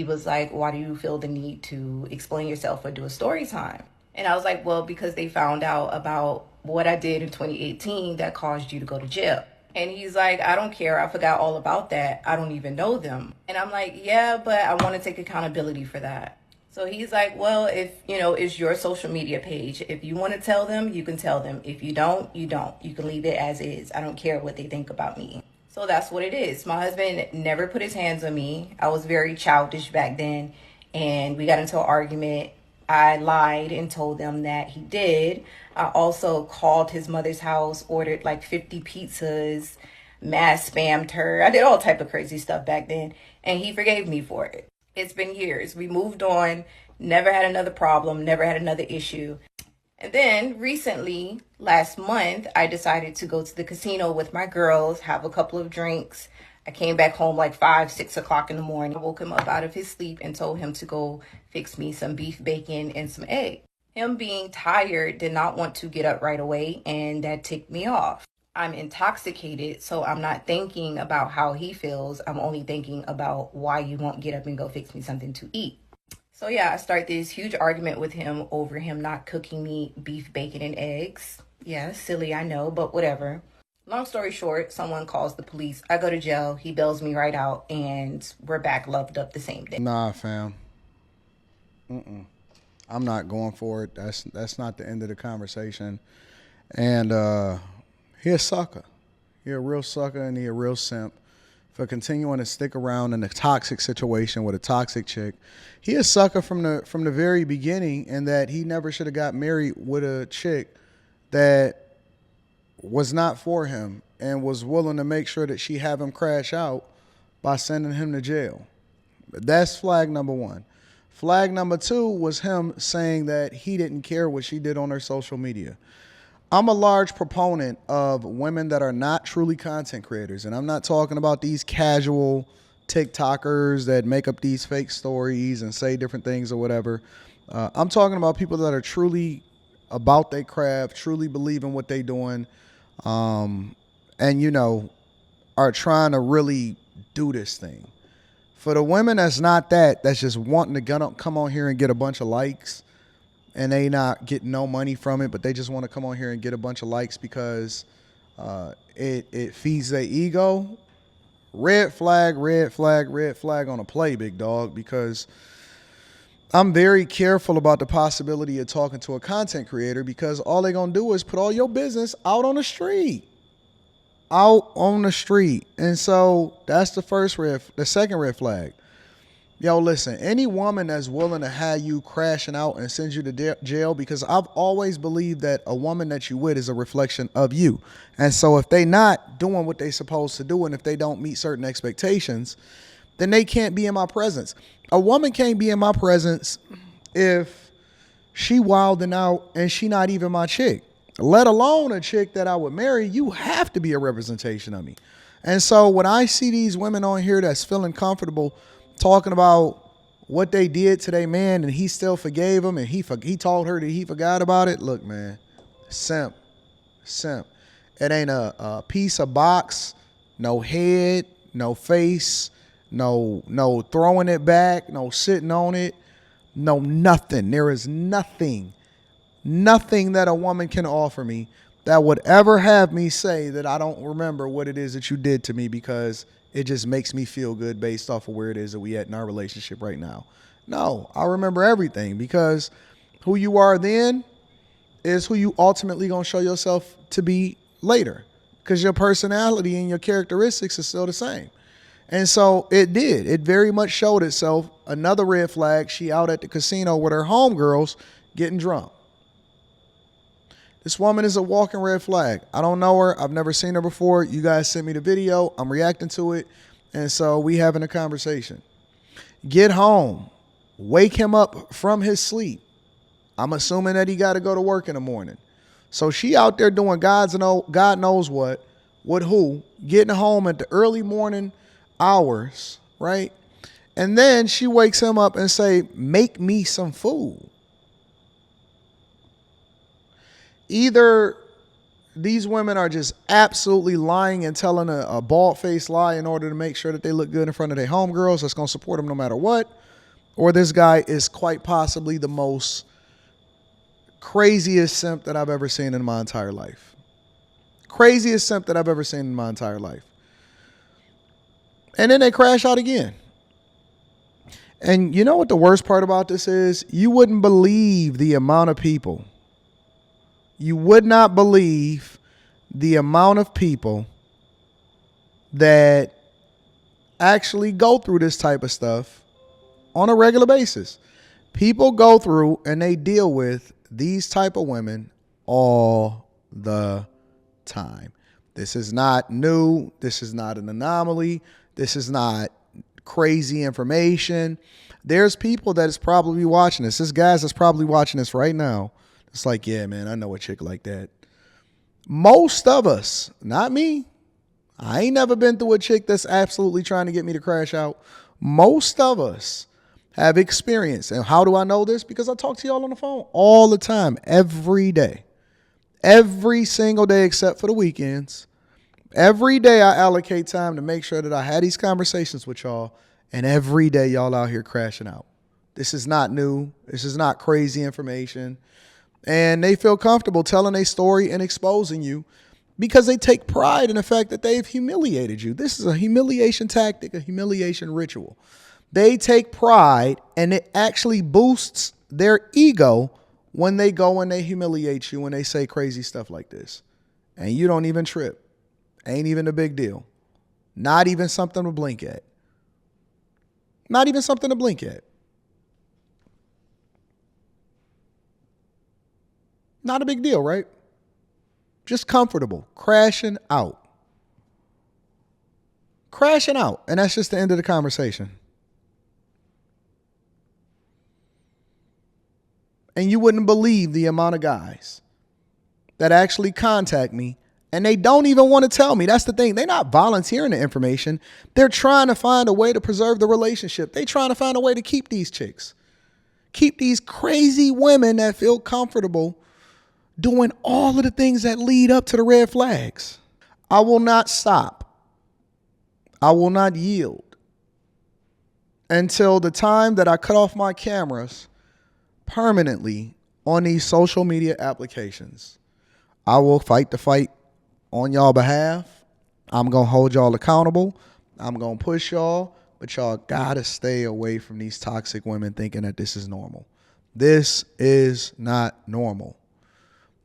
was like, why do you feel the need to explain yourself or do a story time? And I was like, well, because they found out about what I did in 2018 that caused you to go to jail. And he's like, I don't care. I forgot all about that. I don't even know them. And I'm like, yeah, but I want to take accountability for that. So he's like, well, if, it's your social media page. If you want to tell them, you can tell them. If you don't, you don't. You can leave it as is. I don't care what they think about me. So that's what it is. My husband never put his hands on me. I was very childish back then, and we got into an argument. I lied and told them that he did. I also called his mother's house, ordered like 50 pizzas, mass spammed her. I did all type of crazy stuff back then, and he forgave me for it. It's been years. We moved on, never had another problem, never had another issue. And then recently, last month, I decided to go to the casino with my girls, have a couple of drinks. I came back home like 5, 6 o'clock in the morning. I woke him up out of his sleep and told him to go fix me some beef bacon and some egg. Him being tired did not want to get up right away, and that ticked me off. I'm intoxicated, so I'm not thinking about how he feels. I'm only thinking about why you won't get up and go fix me something to eat. So yeah, I start this huge argument with him over him not cooking me beef, bacon, and eggs. Yeah, silly, I know, but whatever. Long story short, someone calls the police. I go to jail. He bails me right out, and we're back loved up the same day. Nah, fam. I'm not going for it. That's not the end of the conversation. And he a sucker. He a real sucker, and he a real simp for continuing to stick around in a toxic situation with a toxic chick. He a sucker from the very beginning, and that he never should have got married with a chick that was not for him and was willing to make sure that she have him crash out by sending him to jail. That's flag number one. Flag number two was him saying that he didn't care what she did on her social media. I'm a large proponent of women that are not truly content creators. And I'm not talking about these casual TikTokers that make up these fake stories and say different things or whatever. I'm talking about people that are truly about their craft, truly believe in what they're doing, and, are trying to really do this thing. For the women that's not that's just wanting to come on here and get a bunch of likes, and they not getting no money from it, but they just want to come on here and get a bunch of likes because it feeds their ego. Red flag, red flag, red flag on a play, big dog, because I'm very careful about the possibility of talking to a content creator, because all they're going to do is put all your business out on the street. Out on the street. And so that's the second red flag. Yo, listen, any woman that's willing to have you crashing out and send you to jail, because I've always believed that a woman that you with is a reflection of you. And so if they not doing what they supposed to do, and if they don't meet certain expectations, then they can't be in my presence. A woman can't be in my presence if she wilding out and she not even my chick, let alone a chick that I would marry. You have to be a representation of me. And so when I see these women on here that's feeling comfortable talking about what they did to their man and he still forgave him and he told her that he forgot about it. Look, man, simp. It ain't a piece of box, no head, no face, no throwing it back, no sitting on it, no nothing. There is nothing that a woman can offer me that would ever have me say that I don't remember what it is that you did to me, because it just makes me feel good based off of where it is that we at in our relationship right now. No, I remember everything, because who you are then is who you ultimately going to show yourself to be later, because your personality and your characteristics is still the same. And so it very much showed itself. Another red flag, she out at the casino with her homegirls getting drunk. This woman is a walking red flag. I don't know her. I've never seen her before. You guys sent me the video. I'm reacting to it. And so we having a conversation. Get home. Wake him up from his sleep. I'm assuming that he got to go to work in the morning. So she out there doing God knows what, with who, getting home at the early morning hours, right? And then she wakes him up and say, make me some food. Either these women are just absolutely lying and telling a bald-faced lie in order to make sure that they look good in front of their homegirls that's going to support them no matter what, or this guy is quite possibly the most craziest simp that I've ever seen in my entire life. Craziest simp that I've ever seen in my entire life. And then they crash out again. And you know what the worst part about this is? You wouldn't believe the amount of people. You would not believe the amount of people that actually go through this type of stuff on a regular basis. People go through and they deal with these type of women all the time. This is not new. This is not an anomaly. This is not crazy information. There's people that is probably watching this. There's guys that's probably watching this right now. It's like, yeah, man, I know a chick like that. Most of us, not me. I ain't never been through a chick that's absolutely trying to get me to crash out. Most of us have experience. And how do I know this? Because I talk to y'all on the phone all the time, every day. Every single day except for the weekends. Every day I allocate time to make sure that I had these conversations with y'all. And every day y'all out here crashing out. This is not new. This is not crazy information. And they feel comfortable telling a story and exposing you because they take pride in the fact that they've humiliated you. This is a humiliation tactic, a humiliation ritual. They take pride, and it actually boosts their ego when they go and they humiliate you, when they say crazy stuff like this. And you don't even trip. Ain't even a big deal. Not even something to blink at. Not even something to blink at. Not a big deal, right? Just comfortable. Crashing out. Crashing out. And that's just the end of the conversation. And you wouldn't believe the amount of guys that actually contact me and they don't even want to tell me. That's the thing. They're not volunteering the information. They're trying to find a way to preserve the relationship. They're trying to find a way to keep these chicks. Keep these crazy women that feel comfortable doing all of the things that lead up to the red flags. I will not stop. I will not yield until the time that I cut off my cameras permanently on these social media applications. I will fight the fight on y'all behalf. I'm going to hold y'all accountable. I'm going to push y'all, but y'all got to stay away from these toxic women thinking that this is normal. This is not normal.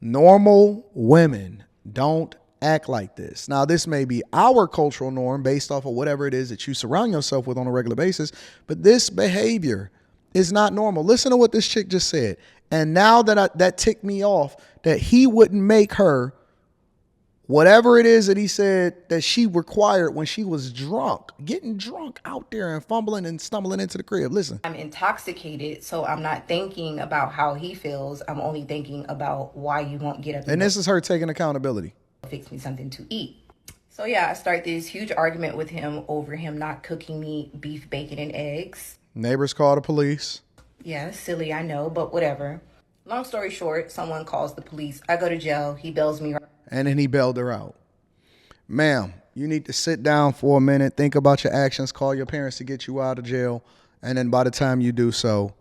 Normal women don't act like this. Now, this may be our cultural norm based off of whatever it is that you surround yourself with on a regular basis, but this behavior is not normal. Listen to what this chick just said. And now that ticked me off that he wouldn't make her whatever it is that he said that she required when she was drunk, getting drunk out there and fumbling and stumbling into the crib. Listen. I'm intoxicated, so I'm not thinking about how he feels. I'm only thinking about why you won't get up and this is her taking accountability. Fix me something to eat. So yeah, I start this huge argument with him over him not cooking me beef, bacon, and eggs. Neighbors call the police. Yeah, silly, I know, but whatever. Long story short, someone calls the police. I go to jail. He bails me. And then he bailed her out. Ma'am, you need to sit down for a minute, think about your actions, call your parents to get you out of jail. And then by the time you do so,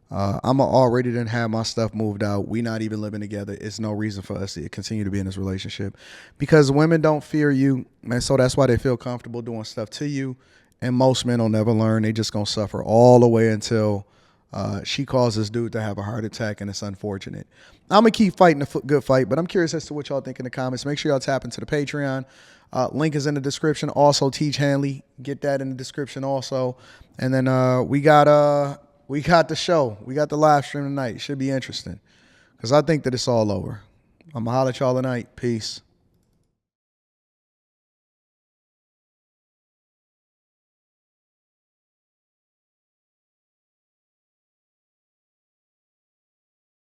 I'm already done have my stuff moved out. We not even living together. It's no reason for us to continue to be in this relationship because women don't fear you. And so that's why they feel comfortable doing stuff to you. And most men will never learn. They just going to suffer all the way until she calls this dude to have a heart attack, and it's unfortunate. I'm going to keep fighting a good fight, but I'm curious as to what y'all think in the comments. Make sure y'all tap into the Patreon. Link is in the description. Also, Teach Hanley. Get that in the description also. And then we got the show. We got the live stream tonight. Should be interesting because I think that it's all over. I'm going to holler at y'all tonight. Peace.